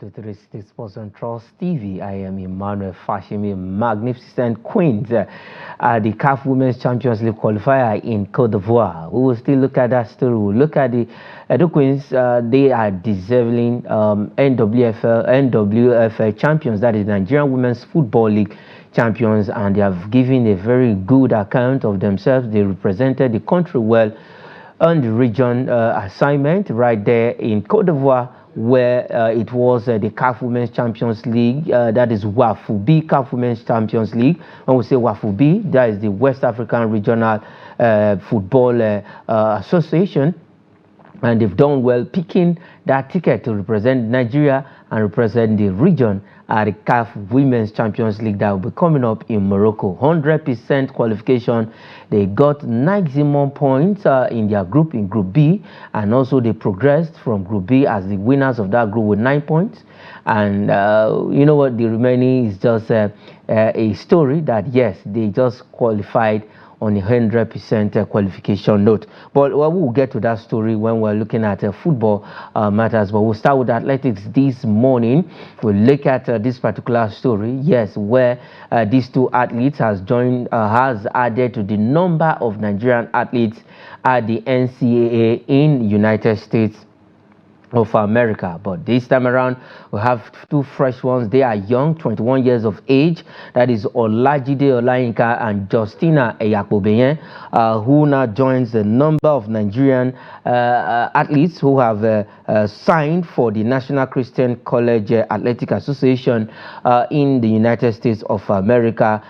to 360 Sports on Trust TV. I am Emmanuel Fashimi, magnificent queens at the CAF Women's Champions League qualifier in Côte d'Ivoire. We will still look at that story. We'll look at the Queens. They are deserving NWFL champions, that is Nigerian Women's Football League champions, and they have given a very good account of themselves. They represented the country well on the region assignment right there in Côte d'Ivoire, where it was the CAF Women's Champions League, that is Wafu B CAF Women's Champions League. When we say Wafu B, that is the West African Regional Football Association, and they've done well picking that ticket to represent Nigeria and represent the region at the CAF Women's Champions League that will be coming up in Morocco. 100% qualification. They got maximum points in their group, in Group B, and also they progressed from Group B as the winners of that group with 9 points. And you know what, the remaining is just a story that, yes, they just qualified on a 100% qualification note. But we'll get to that story when we're looking at football matters. But we'll start with athletics this morning. We'll look at this particular story, yes, where these two athletes has added to the number of Nigerian athletes at the NCAA in United States of America. But this time around, we have two fresh ones. They are young, 21 years of age. That is Olajide Olayinka and Justina Eyakpobeyen, who now joins the number of Nigerian athletes who have signed for the National Christian College Athletic Association in the United States of America,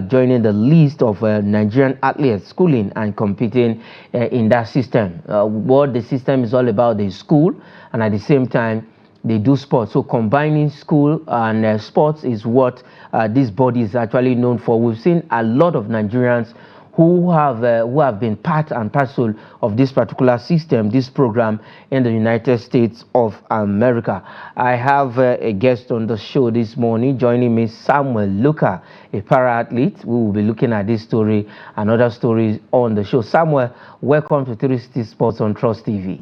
joining the list of Nigerian athletes schooling and competing in that system. What the system is all about is school, and at the same time they do sports. So combining school and sports is what this body is actually known for. We've seen a lot of Nigerians who have been part and parcel of this particular system, this program in the United States of America. I have a guest on the show this morning. Joining me, Samuel Luka, a para-athlete. We will be looking at this story and other stories on the show. Samuel, welcome to 360 Sports on Trust TV.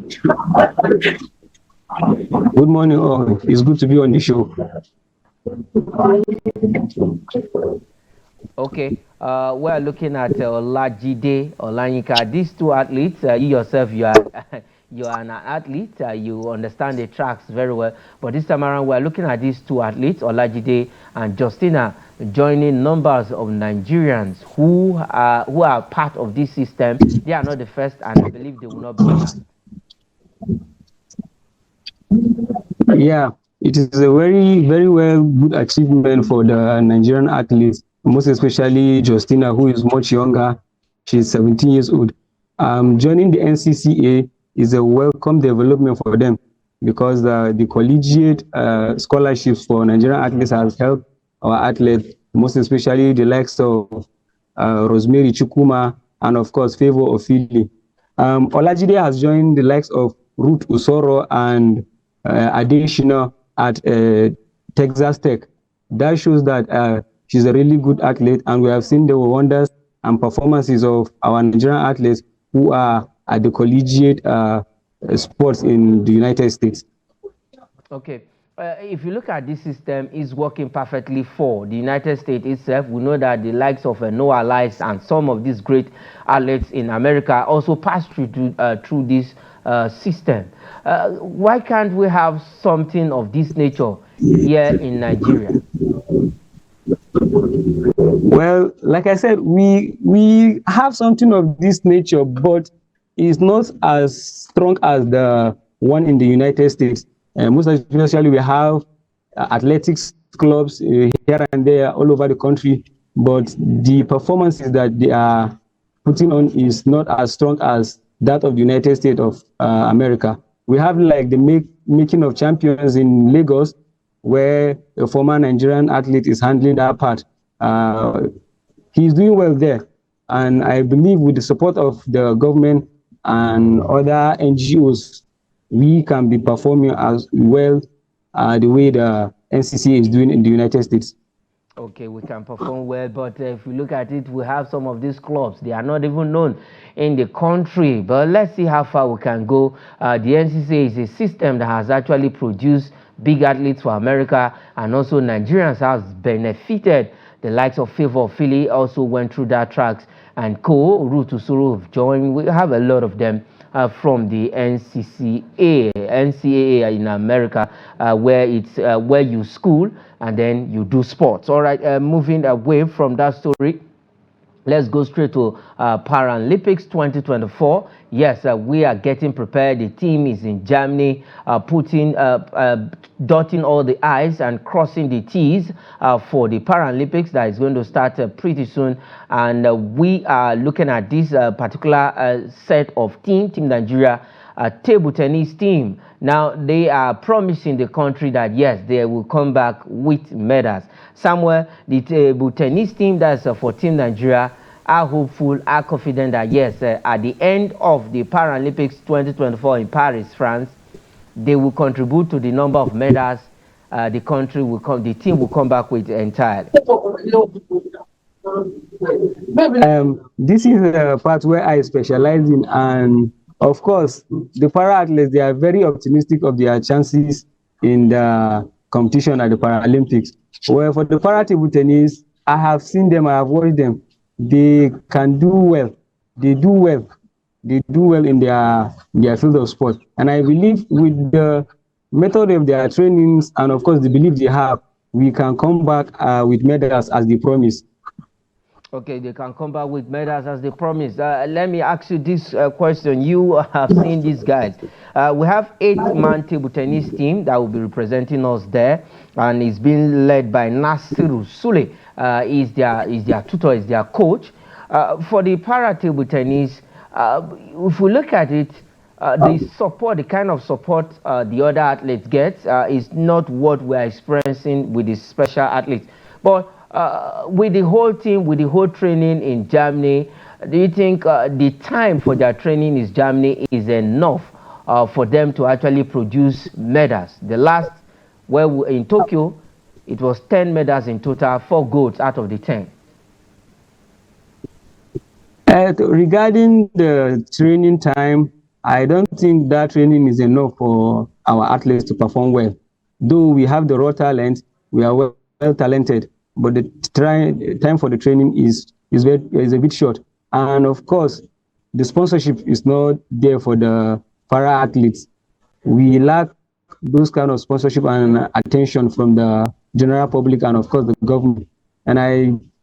Good morning, all. It's good to be on the show. Okay, we're looking at Olajide Olayinka. These two athletes, you yourself, you are an athlete. You understand the tracks very well. But this time around, we're looking at these two athletes, Olajide and Justina, joining numbers of Nigerians who are part of this system. They are not the first, and I believe they will not be the last. Yeah, it is a very, very good achievement for the Nigerian athletes, most especially Justina, who is much younger. She's 17 years old. Joining the NCCA is a welcome development for them, because the collegiate scholarships for Nigerian athletes has helped our athletes, most especially the likes of Rosemary Chukuma and, of course, Favor Ofili. Olajide has joined the likes of Ruth Usoro and Adeshina at Texas Tech. That shows that she's a really good athlete, and we have seen the wonders and performances of our Nigerian athletes who are at the collegiate sports in the United States. Okay. If you look at this system, it's working perfectly for the United States itself. We know that the likes of Noah Lyles and some of these great athletes in America also pass through this system. Why can't we have something of this nature here in Nigeria? Well, like I said, we have something of this nature, but it's not as strong as the one in the United States. Most especially, we have athletics clubs here and there all over the country, but the performances that they are putting on is not as strong as that of the United States of America. We have like the making of champions in Lagos, where a former Nigerian athlete is handling that part. He's doing well there, and I believe with the support of the government and other NGOs, we can be performing as well the way the NCCA is doing in the United States. Okay, we can perform well, but if you look at it, we have some of these clubs. They are not even known in the country. But let's see how far we can go. The NCCA is a system that has actually produced big athletes for America, and also Nigerians has benefited. The likes of Favor Philly also went through that tracks, and Root to Suru have joined. We have a lot of them from the NCAA in America, where it's where you school and then you do sports. All right, moving away from that story, let's go straight to Paralympics 2024. Yes, we are getting prepared. The team is in Germany, dotting all the I's and crossing the T's for the Paralympics that is going to start pretty soon. And we are looking at this particular set of Team Nigeria table tennis team. Now, they are promising the country that, yes, they will come back with medals. Somewhere, the table tennis team that's for Team Nigeria are hopeful, are confident that, yes, at the end of the Paralympics 2024 in Paris, France, they will contribute to the number of medals the team will come back with entirely. This is the part where I specialize in, and of course, the para athletes, they are very optimistic of their chances in the competition at the Paralympics. Well, for the para table tennis, I have seen them, I have watched them. They can do well. They do well. They do well in their field of sport. And I believe with the method of their trainings and of course the belief they have, we can come back with medals as they promise. Okay, they can come back with medals as they promised. Let me ask you this question. You have seen these guys. We have 8-man table tennis team that will be representing us there, and it's being led by Nasiru Sule. Is their tutor, is their coach. For the para table tennis, if we look at it, the kind of support the other athletes get is not what we're experiencing with the special athletes. But with the whole team, with the whole training in Germany, do you think the time for their training in Germany is enough for them to actually produce medals? The last, in Tokyo, it was 10 medals in total, 4 golds out of the 10. Regarding the training time, I don't think that training is enough for our athletes to perform well. Though we have the raw talent, we are well talented, but the time for the training is a bit short. And of course, the sponsorship is not there for the para athletes. We lack those kind of sponsorship and attention from the general public and of course the government. And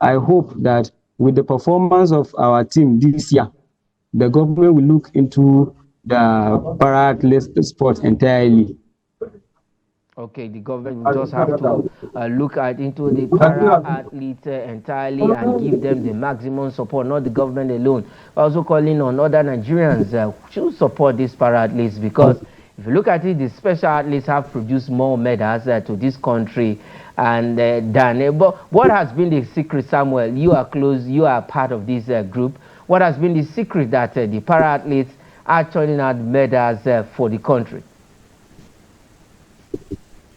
I hope that with the performance of our team this year, the government will look into the para athlete sport entirely. Okay, the government will just have to look into the para athletes entirely and give them the maximum support, not the government alone. We're also calling on other Nigerians to support these para athletes, because if you look at it, the special athletes have produced more medals to this country and but what has been the secret, Samuel? You are close, you are part of this group. What has been the secret that the para athletes are turning out medals for the country?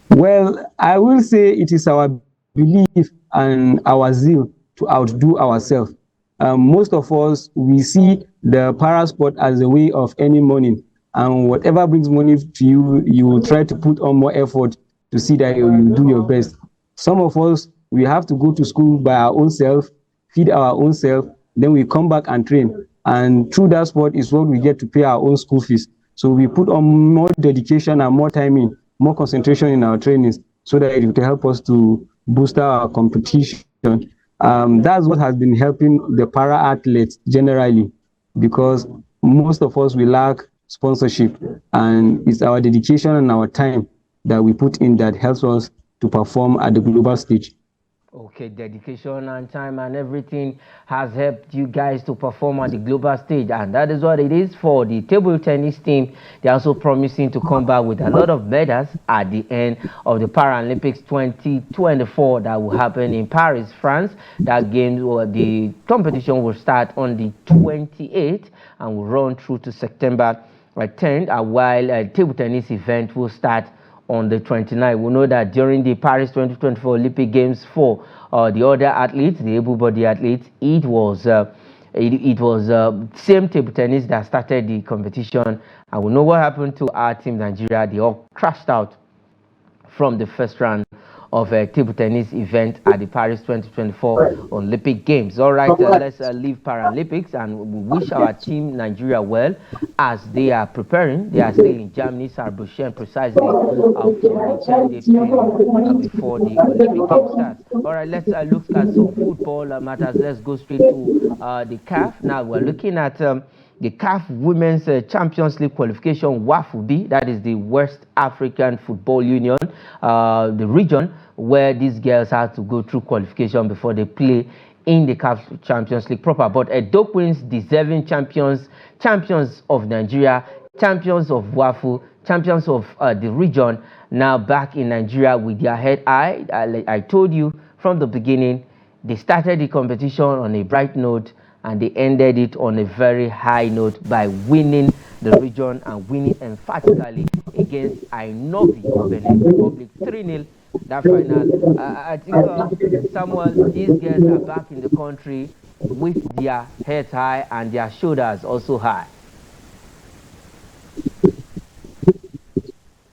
Well, I will say it is our belief and our zeal to outdo ourselves. Most of us, we see the para sport as a way of earning money, and whatever brings money to you, you will try to put on more effort to see that you do your best. Some of us, we have to go to school by our own self, feed our own self, then we come back and train. And through that sport is what we get to pay our own school fees. So we put on more dedication and more time in, more concentration in our trainings, so that it will help us to boost our competition. That's what has been helping the para athletes generally, because most of us, we lack sponsorship, and it's our dedication and our time that we put in that helps us to perform at the global stage. Okay, dedication and time and everything has helped you guys to perform at the global stage, and that is what it is for the table tennis team. They're also promising to come back with a lot of medals at the end of the Paralympics 2024 that will happen in Paris, France. That game, the competition will start on the 28th and will run through to September 10th, while a table tennis event will start on the 29th. We know that during the Paris 2024 Olympic Games for the other athletes, the able-bodied athletes, it was same table tennis that started the competition, and we know what happened to our team Nigeria. They all crashed out from the first round of a table tennis event at the Paris 2024 Olympic Games. All right, let's leave Paralympics, and we wish our team Nigeria well as they are preparing. They are still in Germany, Saarbrücken, precisely for the 10-day training before the Olympic Games starts. All right, let's look at some football matters. Let's go straight to the CAF. Now we're looking at the CAF Women's Champions League qualification, Wafu B, that is the West African Football Union, the region where these girls have to go through qualification before they play in the CAF Champions League proper. But Edo Queens, deserving champions of Nigeria, champions of Wafu, champions of the region, now back in Nigeria with their head high. I told you from the beginning, they started the competition on a bright note, and they ended it on a very high note by winning the region and winning emphatically against Ainobi of Benin Republic 3-0. That final, I think, Samuel, these girls are back in the country with their heads high and their shoulders also high.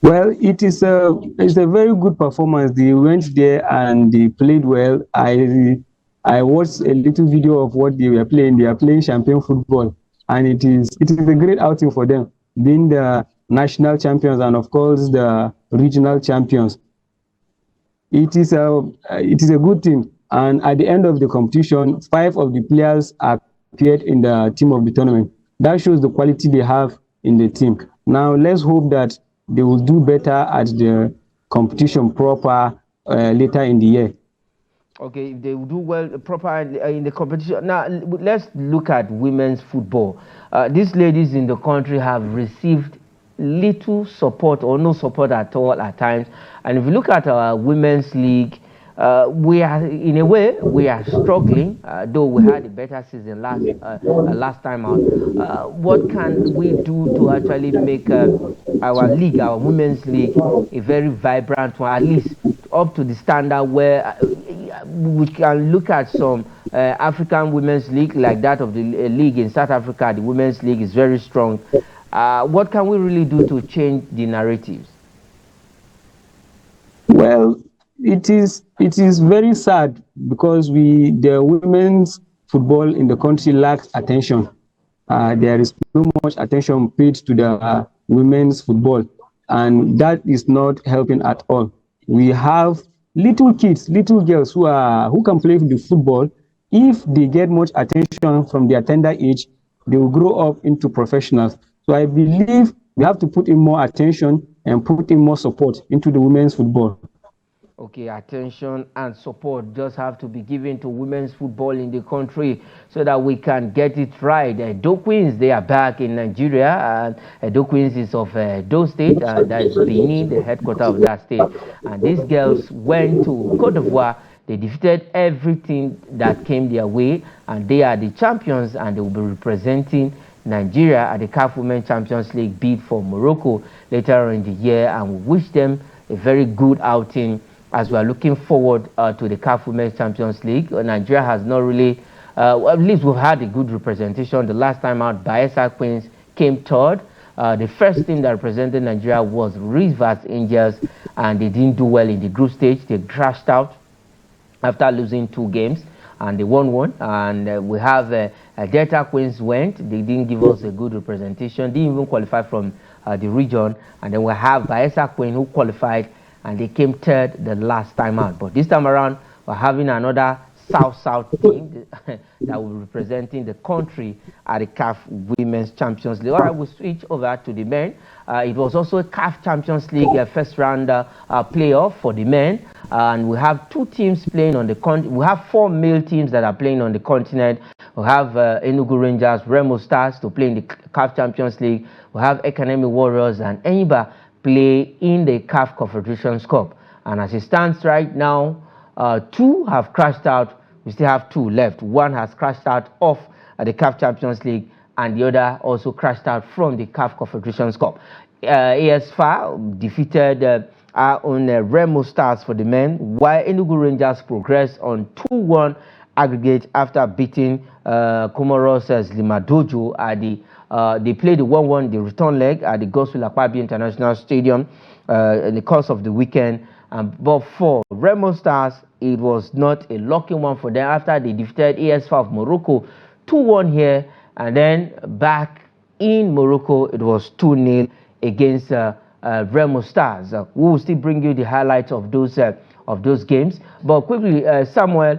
Well, it's a very good performance. They went there and they played well. I watched a little video of what they were playing. They are playing champion football, and it is a great outing for them, being the national champions and of course the regional champions. It is a good thing. And at the end of the competition, 5 of the players appeared in the team of the tournament. That shows the quality they have in the team. Now let's hope that they will do better at the competition proper later in the year. Okay, if they will do well proper in the competition. Now let's look at women's football. These ladies in the country have received little support or no support at all at times. And if you look at our women's league, we are, in a way, we are struggling, though we had a better season last time out. What can we do to actually make our league, our women's league, a very vibrant one, at least up to the standard where we can look at some African women's league like that of the league in South Africa? The women's league is very strong. What can we really do to change the narratives? Well, it is very sad because the women's football in the country lacks attention. There is so much attention paid to the women's football, and that is not helping at all. We have little kids, little girls who can play the football. If they get much attention from their tender age, they will grow up into professionals. So I believe we have to put in more attention and put in more support into the women's football. Okay, attention and support just have to be given to women's football in the country so that we can get it right. Edo Queens, they are back in Nigeria, and Edo Queens is of Edo State, that is Benin, the headquarters of that state. And these girls went to Cote d'Ivoire. They defeated everything that came their way, and they are the champions, and they will be representing Nigeria at the CAF Women's Champions League bid for Morocco later on in the year, and we wish them a very good outing as we are looking forward to the CAF Women's Champions League. Nigeria has not really, at least we've had a good representation. The last time out, Bayelsa Queens came third. The first team that represented Nigeria was Rivers Angels, and they didn't do well in the group stage. They crashed out after losing 2 games, and they won 1. And we have Delta Queens went. They didn't give us a good representation. Didn't even qualify from the region. And then we have Bayelsa Queen who qualified, and they came third the last time out. But this time around, we're having another South-South team that will be representing the country at the CAF Women's Champions League. All right, we'll switch over to the men. It was also a CAF Champions League first round playoff for the men. And we have 2 teams playing on the continent. We have 4 male teams that are playing on the continent. We have Enugu Rangers, Remo Stars to play in the CAF Champions League. We have Academy Warriors and Enyimba play in the CAF Confederations Cup. And as it stands right now, 2 have crashed out. We still have 2 left. 1 has crashed out off the CAF Champions League, and the other also crashed out from the CAF Confederations Cup. AS FAR defeated are on Remo Stars for the men, while Enugu Rangers progressed on 2-1 aggregate after beating Comoros Limadojo at the they played the 1-1 the return leg at the Gospel Akpabio International Stadium in the course of the weekend. But for Remo Stars, it was not a lucky one for them after they defeated AS FAR of Morocco 2-1 here, and then back in Morocco it was 2-0 against Remo Stars. We will still bring you the highlights of those games. But quickly, Samuel,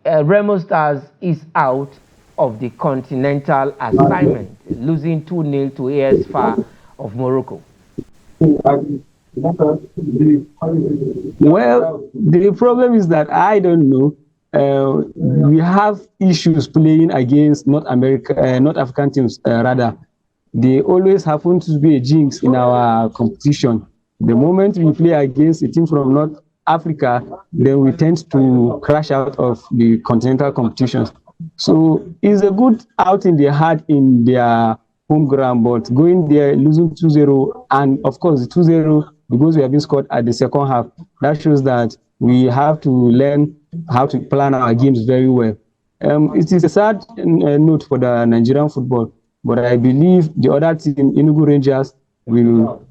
Remo Stars is out of the continental assignment, losing 2-0 to AS FAR of Morocco. Well, the problem is that I don't know. We have issues playing against North African teams. Rather, they always happen to be a jinx in our competition. The moment we play against a team from North Africa, then we tend to crash out of the continental competitions. So it's a good outing they had in their home ground, but going there, losing 2-0, and of course, the 2-0, because we have been scored at the second half, that shows that we have to learn how to plan our games very well. It is a sad note for the Nigerian football, but I believe the other team, Enugu Rangers, will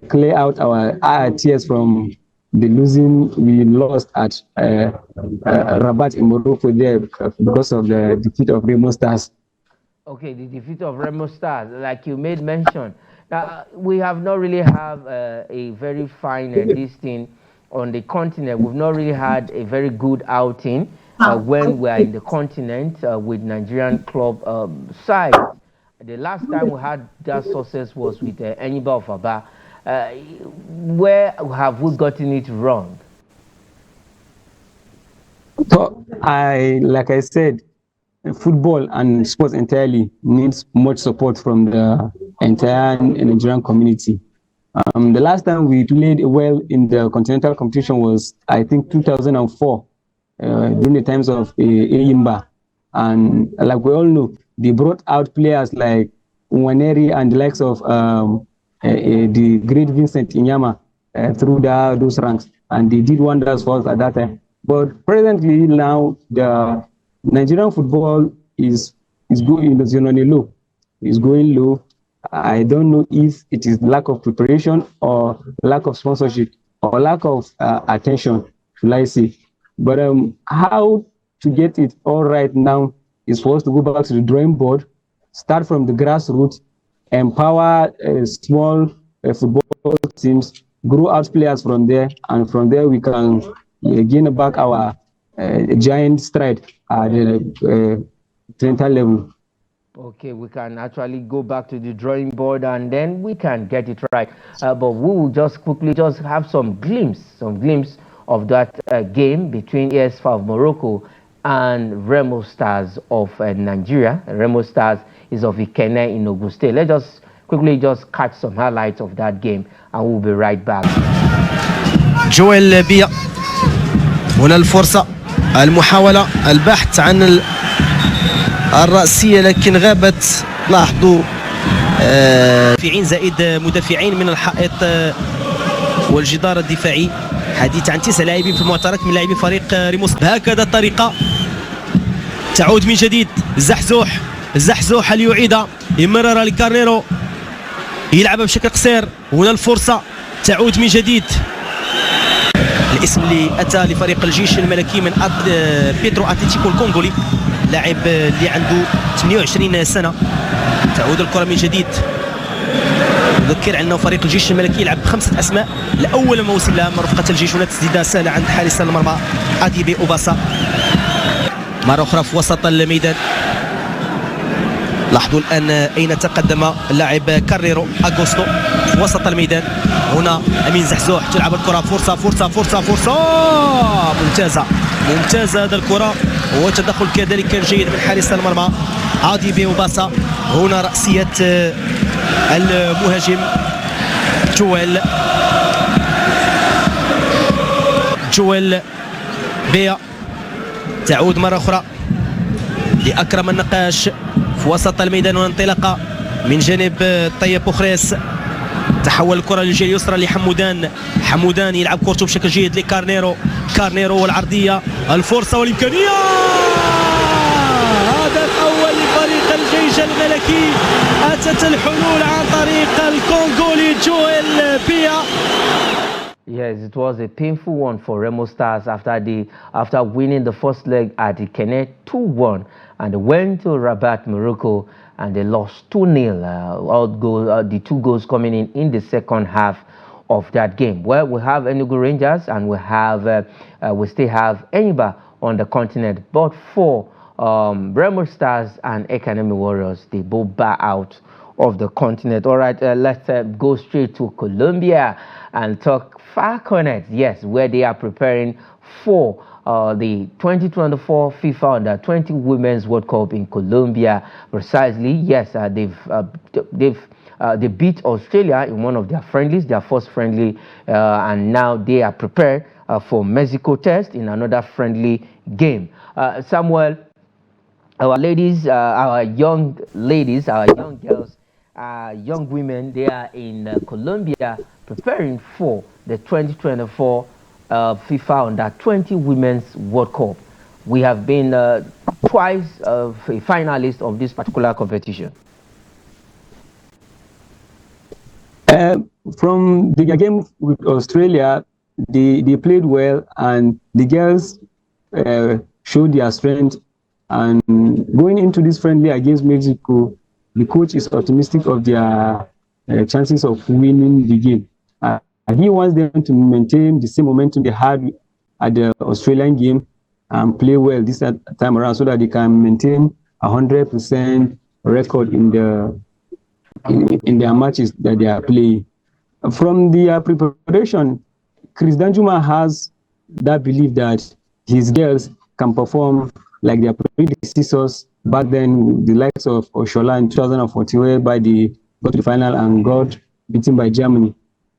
clear out our tears from the losing we lost at Rabat in Morocco there because of the defeat of Remo Stars. Okay, the defeat of Remo Stars, like you made mention. Now, we have not really have a very fine this thing on the continent. We've not really had a very good outing when we are in the continent with Nigerian club side. The last time we had that success was with Enyimba of Aba. Where have we gotten it wrong? So, like I said, football and sports entirely needs much support from the entire Nigerian community. The last time we played well in the continental competition was, I think, 2004, during the times of Enyimba. And like we all know, they brought out players like Nwaneri and the likes of the great Vincent Inyama through those ranks, and they did wonders for us at that time. But presently now, the Nigerian football is going on a low. It's going low. I don't know if it is lack of preparation or lack of sponsorship or lack of attention, shall I say. But how to get it all right now is for us to go back to the drawing board, start from the grassroots, empower small football teams, grow out players from there, and from there we can gain back our giant stride at the continental level. Okay, we can actually go back to the drawing board and then we can get it right. But we will just quickly have some glimpse of that game between AS FAR of Morocco and Remo Stars of Nigeria. Remo Stars is of Ikenne in Ogun State. Let's just quickly catch some highlights of that game and we'll be right back. جويل بيا هنا الفرصة المحاولة البحث عن الرأسية لكن غابت. لاحظوا مدافعين زائد مدافعين من الحائط والجدار الدفاعي. حديث عن 9 لاعبين في المعترك من لاعبي فريق ريموس. بهكذا الطريقة تعود من جديد الزحزوح ليعيدها، يمرر لكارنيرو يلعبها بشكل قصير. هنا الفرصة تعود من جديد. الاسم اللي اتى لفريق الجيش الملكي من بيترو اتلتيكو الكونغولي، لاعب اللي عنده 28 سنه. تعود الكره من جديد. نذكر انه فريق الجيش الملكي يلعب ب5 اسماء لاول موسم له من رفقه الجيش، هنا تسديده سهله عند حارس المرمى اديبي اوباسا. مره اخرى في وسط الميدان. لاحظوا الان اين تقدم اللاعب كاريرو اغوستو في وسط الميدان. هنا امين زحزوح تلعب الكره. فرصه ممتازه هذا الكره، وتدخل كذلك جيد من حارس المرمى اديبي اوباسا. هنا رأسية المهاجم جويل بيا. تعود مرة أخرى لأكرم النقاش في وسط الميدان، وانطلاقة من جانب طيب بوخريس. تحول الكرة للجهة اليسرى لحمودان. حمودان يلعب كورته بشكل جيد لكارنيرو. كارنيرو والعرضية، الفرصة والإمكانية. هدف أول لفريق الجيش الملكي. أتت الحلول عن طريق الكونغولي جويل بيا. Yes, it was a painful one for Remo Stars after winning the first leg at the Kenneth 2-1, and they went to Rabat, Morocco, and they lost 2-0. The 2 goals coming in the second half of that game. Well, we have Enugu Rangers and we still have Enyimba on the continent, but for Remo Stars and Ekanemi Warriors, they both bow out of the continent. All right, let's go straight to Colombia and talk Falconets, yes, where they are preparing for the 2024 FIFA Under-20 Women's World Cup in Colombia. Precisely, yes, they beat Australia in one of their friendlies, their first friendly, and now they are prepared for Mexico test in another friendly game. Samuel, our ladies, our young ladies, our young girls, young women, they are in Colombia preparing for the 2024 FIFA Under-20 Women's World Cup. We have been twice a finalist of this particular competition. From the game with Australia, they played well, and the girls showed their strength. And going into this friendly against Mexico, the coach is optimistic of their chances of winning the game. He wants them to maintain the same momentum they had at the Australian game and play well this time around, so that they can maintain 100% record in their matches that they are playing. From the preparation, Chris Danjuma has that belief that his girls can perform like their predecessors back then, the likes of Oshola in 2014, whereby they got to the final and got beaten by Germany.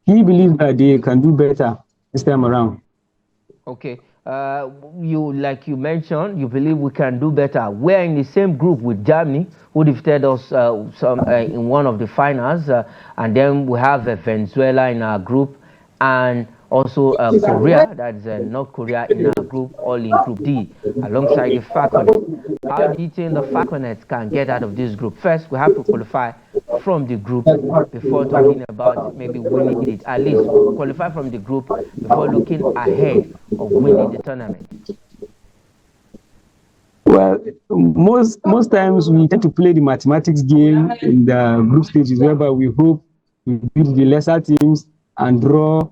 He believes that they can do better this time around. Okay. Like you mentioned, you believe we can do better. We're in the same group with Germany, who defeated us in one of the finals, and then we have Venezuela in our group, and also Korea, that's North Korea in our group, all in Group D, alongside the Falconets. How do you think the Falconets can get out of this group? First, we have to qualify from the group before talking about maybe winning it. At least qualify from the group before looking ahead of winning the tournament. Well, most times we tend to play the mathematics game in the group stages, whereby we hope we beat the lesser teams and draw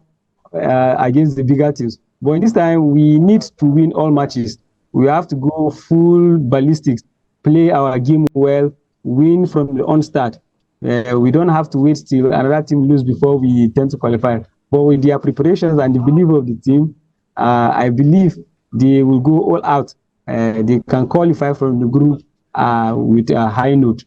against the bigger teams. But in this time, we need to win all matches. We have to go full ballistics, play our game well, win from the onstart. We don't have to wait till another team lose before we tend to qualify. But with their preparations and the belief of the team, I believe they will go all out. They can qualify from the group with a high note.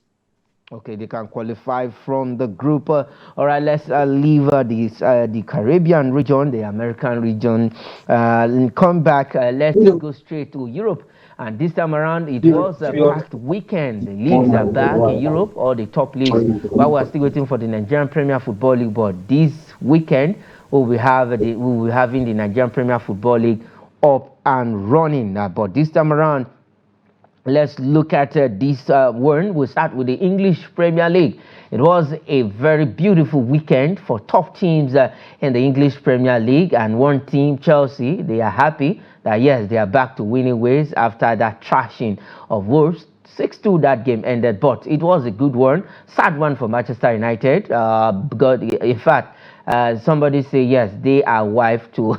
Okay, they can qualify from the group. All right, let's leave the Caribbean region, the American region, and come back. Let's go straight to Europe. And this time around, it was a packed weekend. The leagues are back in Europe, all the top leagues. While we're still waiting for the Nigerian Premier Football League, but this weekend we'll be having the Nigerian Premier Football League up and running. But this time around, let's look at this one. We'll start with the English Premier League. It was a very beautiful weekend for top teams in the English Premier League. And one team, Chelsea, they are happy that, yes, they are back to winning ways after that trashing of Wolves. 6-2 that game ended, but it was a good one. Sad one for Manchester United. In fact, somebody say yes, they are wife to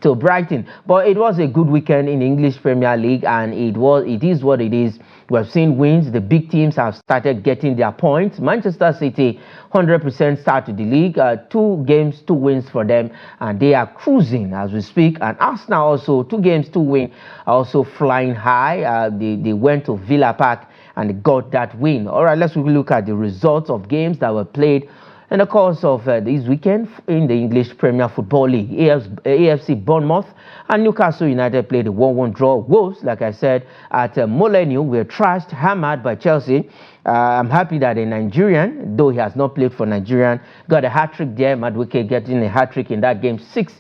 to Brighton. But it was a good weekend in the English Premier League, and it is what it is. We have seen wins. The big teams have started getting their points. Manchester City, 100% start to the league. 2 games, 2 wins for them, and they are cruising as we speak. And Arsenal also 2 games, 2 wins, also flying high. They went to Villa Park and got that win. All right, let's look at the results of games that were played In the course of this weekend in the English Premier Football League, AFC Bournemouth and Newcastle United played a 1-1 draw. Wolves, like I said, at Molineux were trashed, hammered by Chelsea. I'm happy that a Nigerian, though he has not played for Nigerian, got a hat-trick there. Madueke getting a hat-trick in that game. 6-2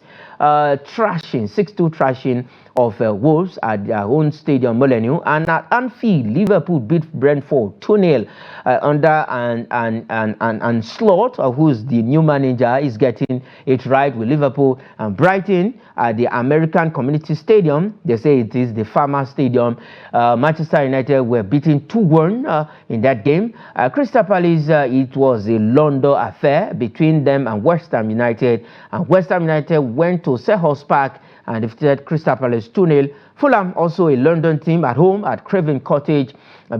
trashing of Wolves at their own stadium, Molineux. And at Anfield, Liverpool beat Brentford 2-0 under and Slot, who's the new manager, is getting it right with Liverpool. And Brighton at the American Community Stadium, they say it is the Farmer Stadium. Manchester United were beaten 2-1 in that game. Crystal Palace, it was a London affair between them and West Ham United. And West Ham United went to Selhurst Park and defeated Crystal Palace 2-0. Fulham, also a London team at home at Craven Cottage,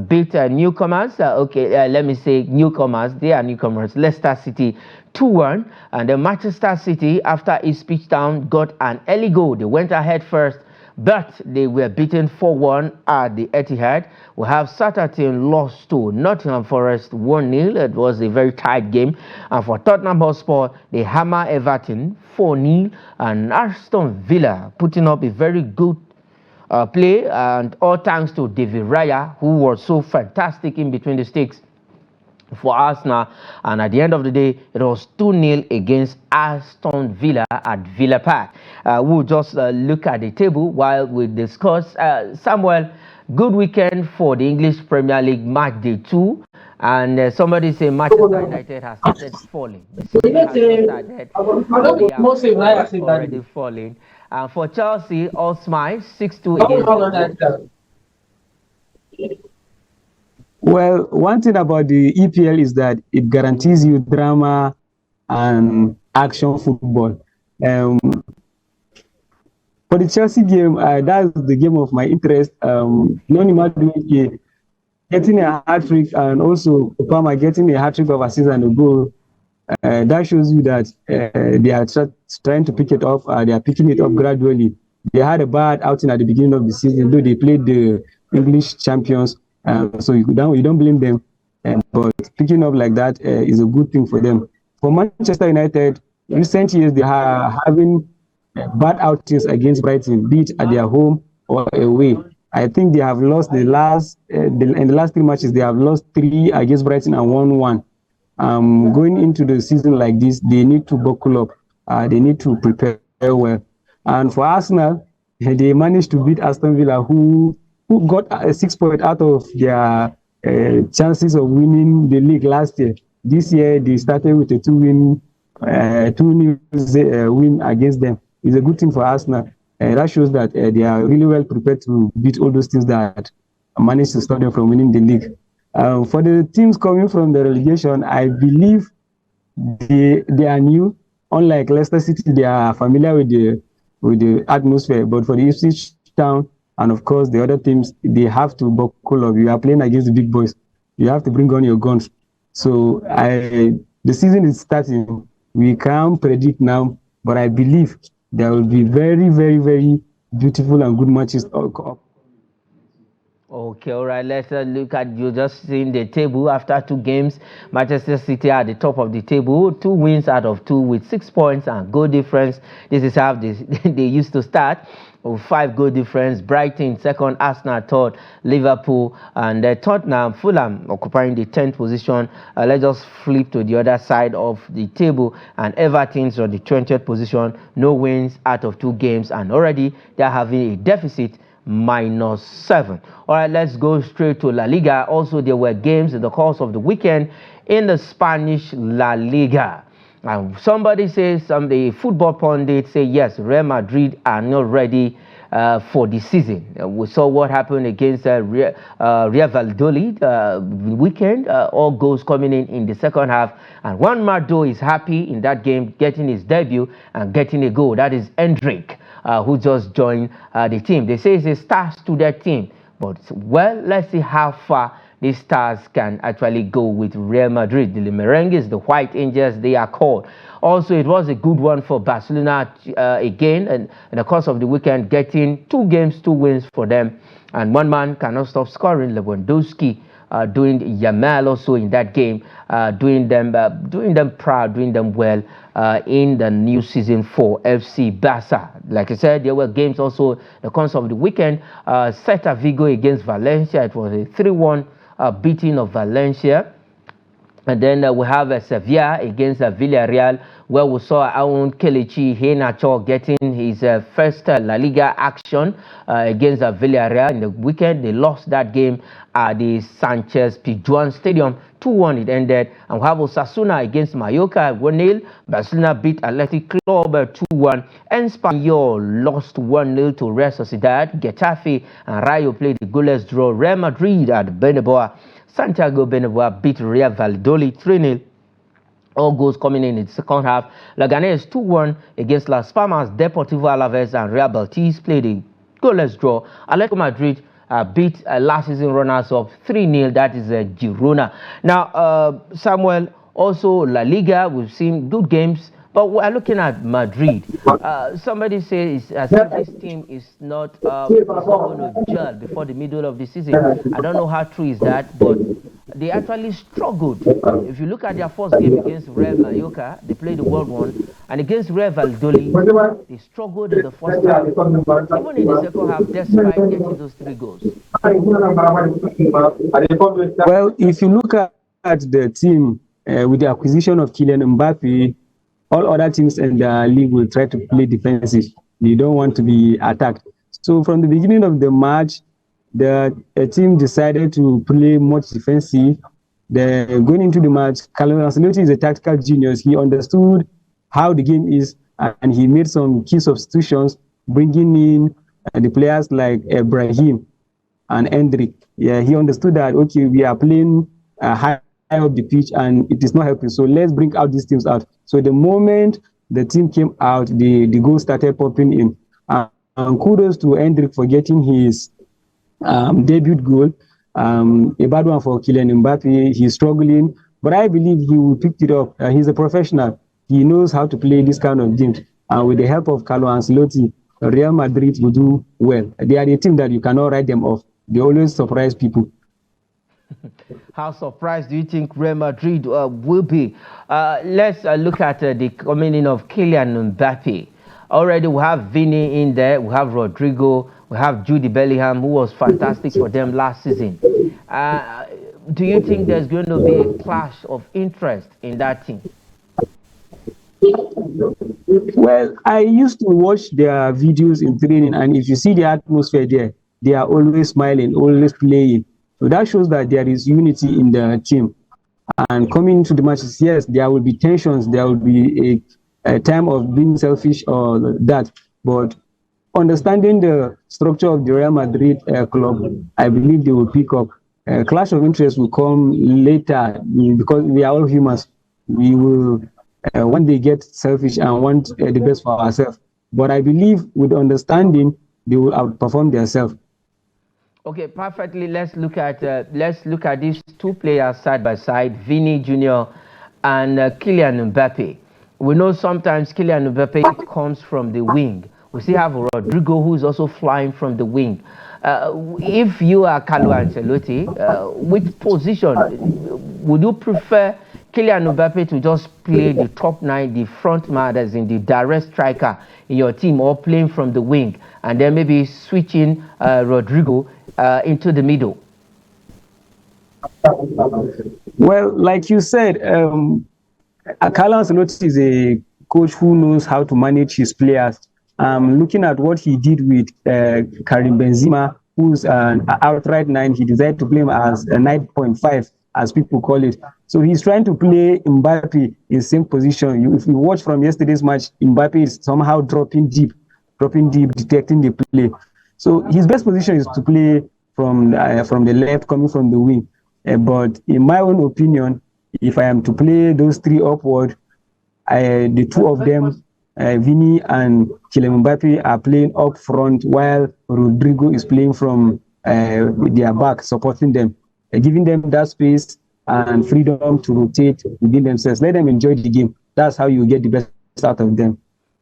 beat newcomers. Let me say newcomers. They are newcomers. Leicester City 2-1. And then Manchester City, after Ipswich Town got an early goal, they went ahead first, but they were beaten 4-1 at the Etihad. We have Southampton lost to Nottingham Forest 1-0. It was a very tight game. And for Tottenham Hotspur, they hammer Everton 4-0. And Aston Villa putting up a very good play, and all thanks to David Raya, who was so fantastic in between the sticks for Arsenal. And at the end of the day, it was 2-0 against Aston Villa at Villa Park. We'll just look at the table while we discuss. Samuel, good weekend for the English Premier League match day 2. And somebody say Manchester United has started falling. The season has already falling. And for Chelsea, all smiles, 6-2 against. Well, one thing about the EPL is that it guarantees you drama and action football. For the Chelsea game, that's the game of my interest. Noni Madueke getting a hat-trick, and also Obama getting a hat-trick of assist and a goal. That shows you that they are trying to pick it up. They are picking it up gradually. They had a bad outing at the beginning of the season, though they played the English champions. So you don't blame them. But picking up like that is a good thing for them. For Manchester United, recent years they are having bad outings against Brighton, be it at their home or away. I think they have lost in the last 3 matches. They have lost 3 against Brighton and 1-1. Going into the season like this, they need to buckle up. They need to prepare well. And for Arsenal, they managed to beat Aston Villa, who got a 6 point out of their chances of winning the league last year. This year, they started with a 2-0 win against them. It's a good thing for Arsenal. That shows that they are really well prepared to beat all those teams that managed to stop them from winning the league. For the teams coming from the relegation, I believe they are new. Unlike Leicester City, they are familiar with the atmosphere. But for the Ipswich Town and of course the other teams, they have to buckle up. You are playing against the big boys. You have to bring on your guns. So the season is starting. We can't predict now, but I believe there will be very, very, very beautiful and good matches. Okay, all right, let's look at, you just seen the table after 2 games. Manchester City at the top of the table, 2 wins out of 2 with 6 points and goal difference. This is how they used to start. 5 goal difference. Brighton second, Arsenal third, Liverpool and Tottenham, Fulham occupying the 10th position. Let's just flip to the other side of the table, and Everton's on the 20th position, no wins out of 2 games, and already they're having a deficit -7. All right, let's go straight to La Liga. Also, there were games in the course of the weekend in the Spanish La Liga. And somebody says, the football pundits say, yes, Real Madrid are not ready for the season. We saw what happened against Real Valladolid weekend, all goals coming in the second half. And Juan Mardo is happy in that game, getting his debut and getting a goal. That is Endrick, who just joined the team. They say it's a star-studded team. But, well, let's see how far these stars can actually go with Real Madrid. The Merengues, the White Angels, they are called. Also, it was a good one for Barcelona again, and in the course of the weekend, getting 2 games, 2 wins for them. And one man cannot stop scoring. Lewandowski doing Yamal also in that game, doing them proud, doing them well in the new season for FC Barca. Like I said, there were games also the course of the weekend. Celta Vigo against Valencia, it was a 3-1 beating of Valencia. And then we have Sevilla against Villarreal, where we saw our own Kelechi Iheanacho getting his first La Liga action against Villarreal in the weekend. They lost that game at the Sanchez Pizjuan Stadium. 2-1 it ended. And we have Osasuna against Mallorca 1-0. Barcelona beat Athletic Club 2-1. Espanyol lost 1-0 to Real Sociedad. Getafe and Rayo played the goalless draw. Real Madrid at Bernabeu. Santiago Bernabeu beat Real Valladolid 3-0. All goals coming in the second half. Leganés 2-1 against Las Palmas. Deportivo Alaves and Real Betis played a goalless draw. Atletico Madrid beat last season runners-up 3-0. That is Girona. Now, Samuel, also La Liga, we've seen good games. But we're looking at Madrid. Somebody says as if this team is not going to gel before the middle of the season. I don't know how true is that, but they actually struggled. If you look at their first game against Real Mallorca, they played the World One, and against Real Valladolid, they struggled in the first half, even in the second half, despite getting those 3 goals. Well, if you look at the team with the acquisition of Kylian Mbappe, all other teams in the league will try to play defensive. They don't want to be attacked. So from the beginning of the match, the team decided to play much defensive. Going into the match, Carlo Ancelotti is a tactical genius. He understood how the game is, and he made some key substitutions, bringing in the players like Brahim and Endrick. Yeah, he understood that, okay, we are playing high up the pitch and it is not helping. So let's bring out these teams out. So the moment the team came out, the goals started popping in. And kudos to Endrick for getting his debut goal. A bad one for Kylian Mbappe. He's struggling, but I believe he will pick it up. He's a professional. He knows how to play this kind of games. And with the help of Carlo Ancelotti, Real Madrid will do well. They are a team that you cannot write them off. They always surprise people. How surprised do you think Real Madrid will be? Let's look at the coming in of Kylian Mbappe. Already we have Vini in there, we have Rodrigo, we have Jude Bellingham, who was fantastic for them last season. Do you think there's going to be a clash of interest in that team? Well, I used to watch their videos in training, and if you see the atmosphere there, they are always smiling, always playing. So that shows that there is unity in the team. And coming into the matches, yes, there will be tensions, there will be a time of being selfish or that. But understanding the structure of the Real Madrid club, I believe they will pick up. Clash of interest will come later because we are all humans. We will one day get selfish and want the best for ourselves. But I believe with understanding, they will outperform themselves. Okay, perfectly. Let's look at these 2 players side by side, Vini Jr. and Kylian Mbappe. We know sometimes Kylian Mbappe comes from the wing. We still have Rodrigo, who is also flying from the wing. If you are Carlo Ancelotti, which position would you prefer Kylian Mbappe to just play the top 9, the front man, as in the direct striker in your team, or playing from the wing, and then maybe switching Rodrigo into the middle? Well, like you said, Carlo Ancelotti is a coach who knows how to manage his players. Looking at what he did with Karim Benzema, who's an outright 9, he decided to play him as a 9.5, as people call it. So he's trying to play Mbappe in the same position. If you watch from yesterday's match, Mbappe is somehow dropping deep, detecting the play. So his best position is to play from the left, coming from the wing. But in my own opinion, if I am to play those 3 upward, the 2 of them, Vini and Kylian Mbappe, are playing up front, while Rodrigo is playing from their back, supporting them, giving them that space and freedom to rotate within themselves. Let them enjoy the game. That's how you get the best out of them.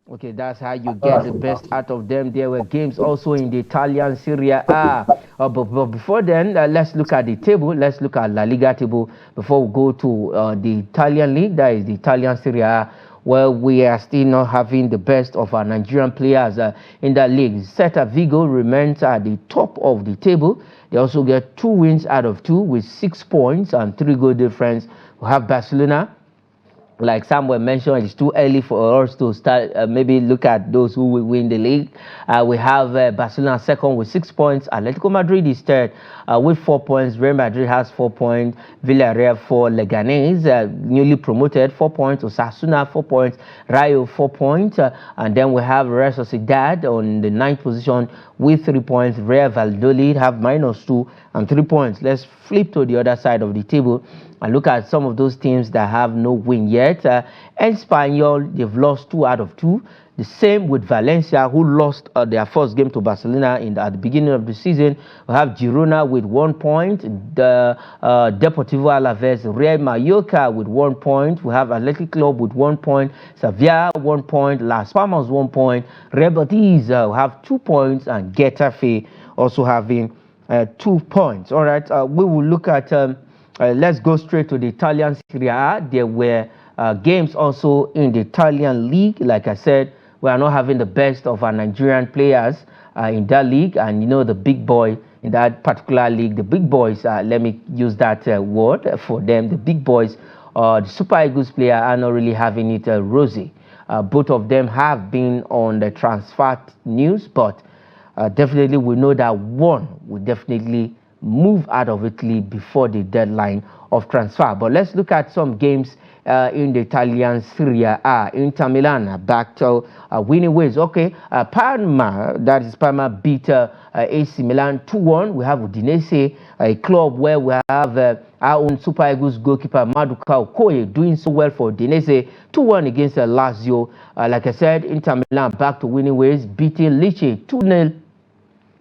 Okay, that's how you get the best out of them. There were games also in the Italian Serie A. But before then, let's look at the table. Let's look at La Liga table before we go to the Italian league. That is the Italian Serie A, where we are still not having the best of our Nigerian players in that league. Celta Vigo remains at the top of the table. They also get 2 wins out of 2 with 6 points and 3 goal difference. We have Barcelona. Like Samuel mentioned, it's too early for us to start maybe look at those who will win the league. We have Barcelona second with 6 points. Atletico Madrid is third with 4 points. Real Madrid has 4 points. Villarreal 4. Leganés, newly promoted, 4 points. Osasuna 4 points. Rayo 4 points. And then we have Real Sociedad on the 9th position with 3 points. Real Valladolid have -2 and 3 points. Let's flip to the other side of the table and look at some of those teams that have no win yet. Espanyol, they've lost 2 out of 2. The same with Valencia, who lost their first game to Barcelona at the beginning of the season. We have Girona with 1 point. The Deportivo Alaves, Real Mallorca with 1 point. We have Athletic Club with 1 point. Sevilla 1 point. Las Palmas 1 point. Real Betis have 2 points, and Getafe also having 2 points. All right, we will look at. Let's go straight to the Italian Serie A. There were games also in the Italian league. Like I said, we are not having the best of our Nigerian players in that league, and you know the big boy in that particular league, the big boys, let me use that word for them, the big boys, the Super Eagles player are not really having it rosy. Both of them have been on the transfer news, but definitely we know that one will definitely move out of Italy before the deadline of transfer. But let's look at some games in the Italian Serie A. Inter Milan back to winning ways. Okay, Parma, that is Parma beat AC Milan 2-1. We have Udinese, a club where we have our own Super Eagles goalkeeper Maduka Okoye doing so well for Udinese. 2-1 against Lazio. Like I said, Inter Milan back to winning ways, beating Lecce 2-0.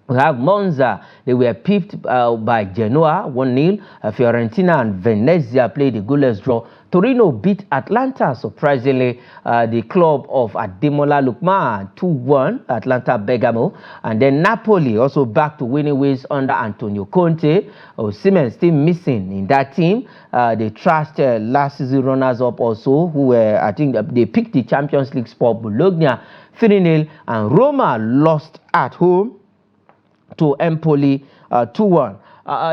We have Monza. They were pipped by Genoa 1-0. Fiorentina and Venezia played a goalless draw. Torino beat Atlanta, surprisingly, the club of Ademola Lookman 2-1, Atlanta Bergamo. And then Napoli also back to winning ways under Antonio Conte. Osimhen still missing in that team. They trashed last season runners-up also, who were, I think, they picked the Champions League spot, Bologna 3-0. And Roma lost at home to Empoli 2-1.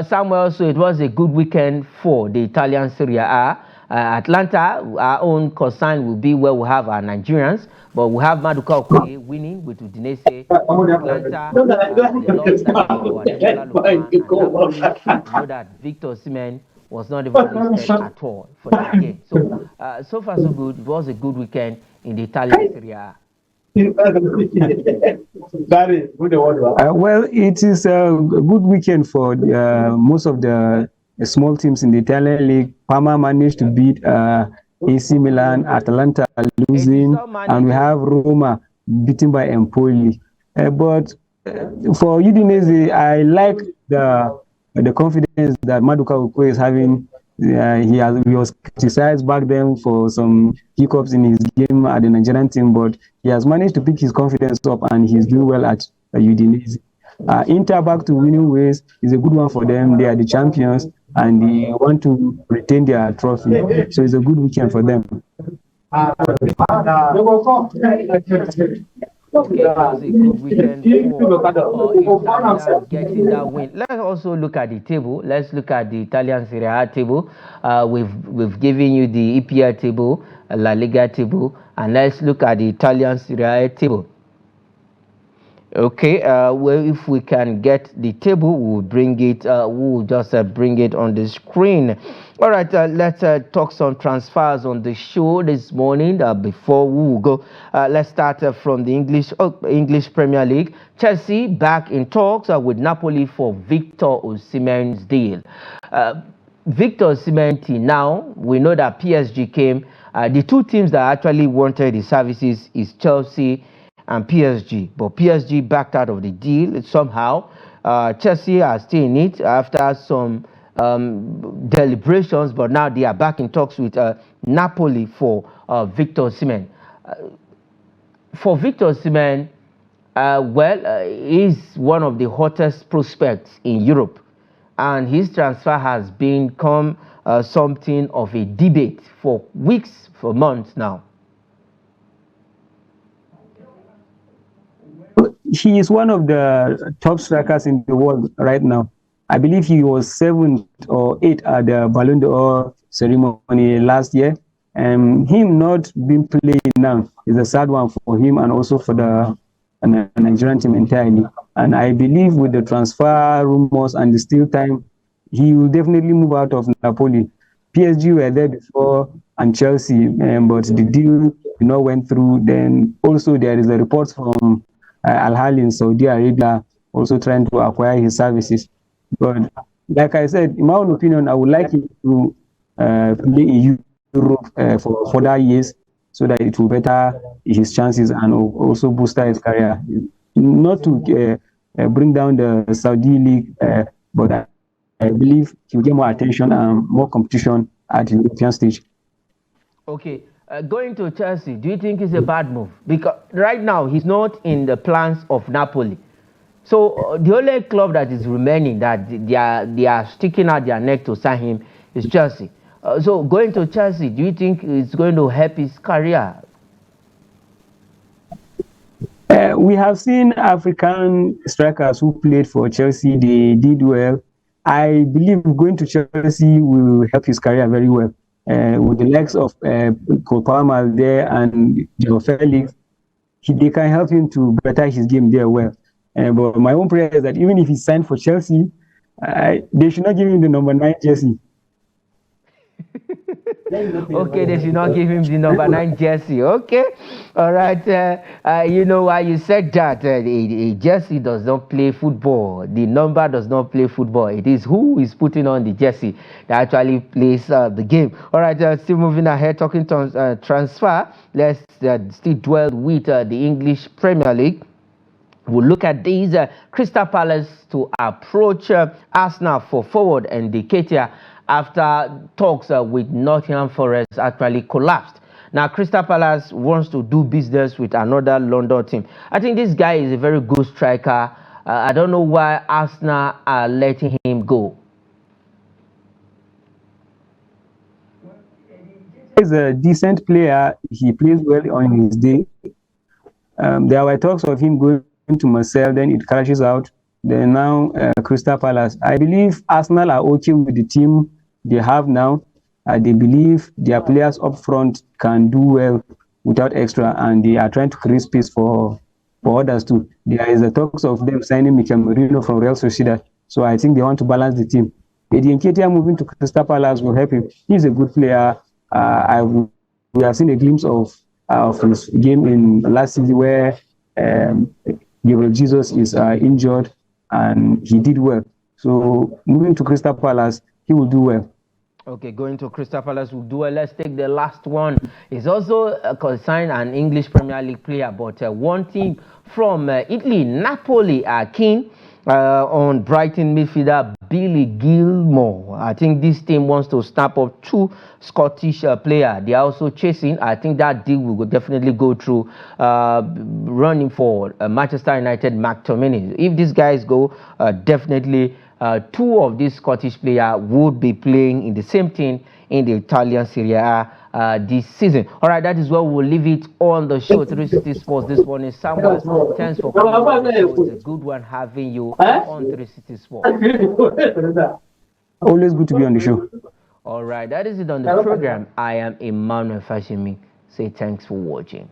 Samuel, so it was a good weekend for the Italian Serie A. Atlanta, our own concern will be where we have our Nigerians, but we have Maduka Okoye winning with Udinese. Atlanta, they lost that game to know that Victor Osimhen was not even listed at all for that game. So, so far so good. It was a good weekend in the Italian Serie A. Well, it is a good weekend for most of the small teams in the Italian league. Parma managed to beat AC Milan, Atalanta losing, and we have Roma beaten by Empoli. But for Udinese, I like the confidence that Maduka Okoye is having. He was criticized back then for some hiccups in his game at the Nigerian team, but he has managed to pick his confidence up and he's doing well at Udinese. Inter back to winning ways is a good one for them. They are the champions and they want to retain their trophy, so it's a good weekend for them. Okay, it was a good weekend for getting that win. Let's also look at the table. Let's look at the Italian Serie A table. We've given you the EPL table, La Liga table, and let's look at the Italian Serie A table. Okay, well, if we can get the table, we'll bring it. We'll just bring it on the screen. All right, let's talk some transfers on the show this morning. Before we will go, let's start from the English Premier League. Chelsea back in talks with Napoli for Victor Osimhen's deal. Victor Osimhen, now we know that PSG came. The two teams that actually wanted the services is Chelsea and PSG, but PSG backed out of the deal somehow. Chelsea are still in it after some deliberations, but now they are back in talks with Napoli for Victor Osimhen. for Victor Osimhen, he's one of the hottest prospects in Europe, and his transfer has become something of a debate for weeks, for months now. He is one of the top strikers in the world right now. I believe he was 7th or 8th at the Ballon d'Or ceremony last year. And him not being played now is a sad one for him and also for the Nigerian team entirely. And I believe with the transfer rumors and the still time, he will definitely move out of Napoli. PSG were there before and Chelsea, but the deal went through. Then also there is a report from Al Ahly in Saudi Arabia also trying to acquire his services. But like I said, in my own opinion, I would like him to play in Europe for further years so that it will better his chances and also boost his career. Not to bring down the Saudi league, but I believe he will get more attention and more competition at the European stage. Okay. Going to Chelsea, do you think it's a bad move? Because right now he's not in the plans of Napoli. So the only club that is remaining that they are sticking out their neck to sign him is Chelsea. So going to Chelsea, do you think it's going to help his career? We have seen African strikers who played for Chelsea. They did well. I believe going to Chelsea will help his career very well. With the likes of Cole Palmer there and Joe Felix, they can help him to better his game there well. But my own prayer is that even if he signed for Chelsea, they should not give him the number 9 jersey. Okay, they should not give him the number 9 jersey. Okay, all right. You know why you said that? A jersey does not play football. The number does not play football. It is who is putting on the jersey that actually plays the game. All right, still moving ahead, talking transfer. Let's still dwell with the English Premier League. We'll look at these Crystal Palace to approach Arsenal for forward indicator after talks with Nottingham Forest actually collapsed. Now, Crystal Palace wants to do business with another London team. I think this guy is a very good striker. I don't know why Arsenal are letting him go. He's a decent player. He plays well on his day. There were talks of him going to Marseille, then it crashes out. Then now Crystal Palace. I believe Arsenal are okay with the team they have now. They believe their players up front can do well without extra, and they are trying to create space for others too. There is a talks of them signing Mikel Merino from Real Sociedad. So I think they want to balance the team. Eddie Nketiah moving to Crystal Palace will help him. He's a good player. We have seen a glimpse of his game in last season where Gabriel Jesus is injured and he did well. So moving to Crystal Palace, he will do well. Okay, going to Crystal Palace will do well. Let's take the last one. It's also consigned an English Premier League player, but one team from Italy, Napoli, are keen on Brighton midfielder Billy Gilmore. I think this team wants to snap up 2 Scottish players. They are also chasing. I think that deal will definitely go through running for Manchester United McTominay. If these guys go, definitely 2 of these Scottish players would be playing in the same team in the Italian Serie A this season. All right, that is where we'll leave it on the show. 360 Sports this morning. Samuel, thanks for coming on the show. It's a good one having you on 360 Sports. Always good to be on the show. All right, that is it on the program. I am Emmanuel Fashimi. Say thanks for watching.